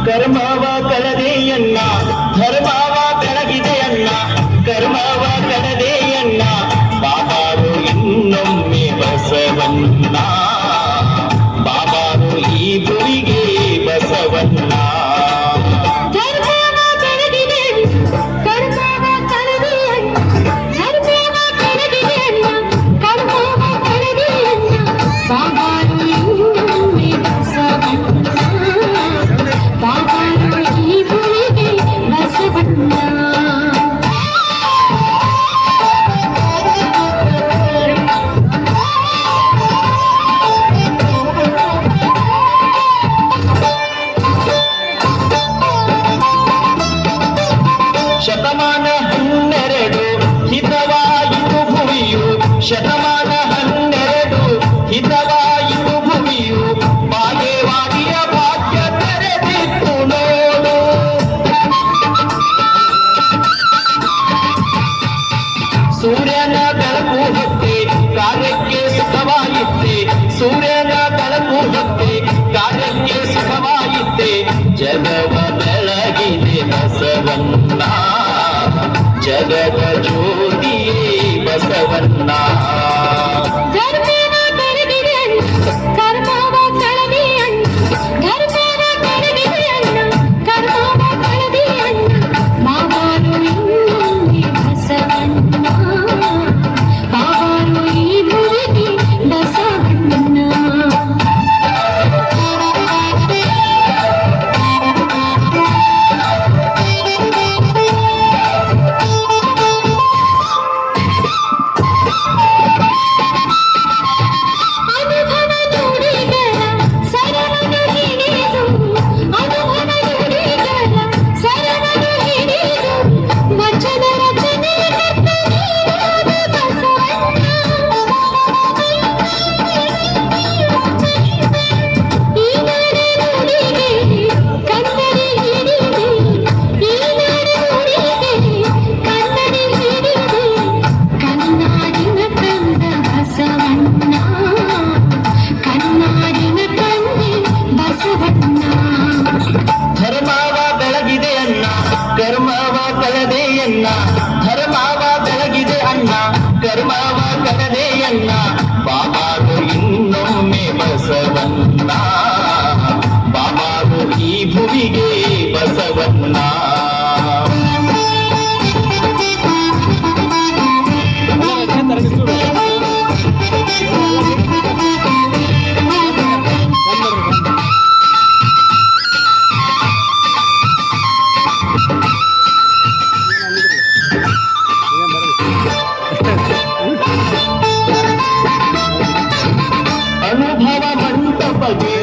ಕರ್ಮವ ಕಳದೆಯನ್ನ ಧರ್ಮವ ಬೆಳಗಿದೆಯನ್ನ ಕರ್ಮವ ಕಳದೆಯನ್ನ ಬಾಬಾರು ಇನ್ನೊಮ್ಮೆ ಬಸವಣ್ಣ ಬಾಬಾರು ಈ ಭುವಿಗೆ ಬಸವಣ್ಣ ಶತಮಾನ 12 ಹಿತವಾಯಿತು ಭುವಿಯು ಶತಮಾನ 12 ಹಿತವಾಯಿತು ಭುವಿಯು ಬಾಗೇವಾಡಿಯ ಭಾಗ್ಯ ತೆರೆದಿತ್ತು ನೋಡು ಸೂರ್ಯನ ಬೆಳಕು ಹೊತ್ತೆ ಕಾರ್ಯಕ್ಕೆ ಸುಖವಾಯಿತ್ತೆ ಸೂರ್ಯನ ಬೆಳಕು ಹೊತ್ತೆ ಕಾರ್ಯಕ್ಕೆ ಸುಖವಾಯಿತ್ತೆ ಜಗವ ಬೆಳಗಿದೆ ಬಸವಣ್ಣ ಜಗದ ಜ್ಯೋತಿಯೇ ಬಸವಣ್ಣ ಧರ್ಮವ ಬೆಳಗಿದೆ ಅಣ್ಣ ಕರ್ಮವ ಕಳದೆಯನ್ನ ಧರ್ಮವ ಬೆಳಗಿದೆ ಅಣ್ಣ ಕರ್ಮವ ಕಳದೆಯನ್ನ ಬಾಬಾರು ಇನ್ನೊಮ್ಮೆ ಬಸವಣ್ಣ ಬಾಬಾರು ಈ ಭುವಿಗೆ ಬಸವಣ್ಣ ಅನುಭವ ಮಂಟಪಗೆ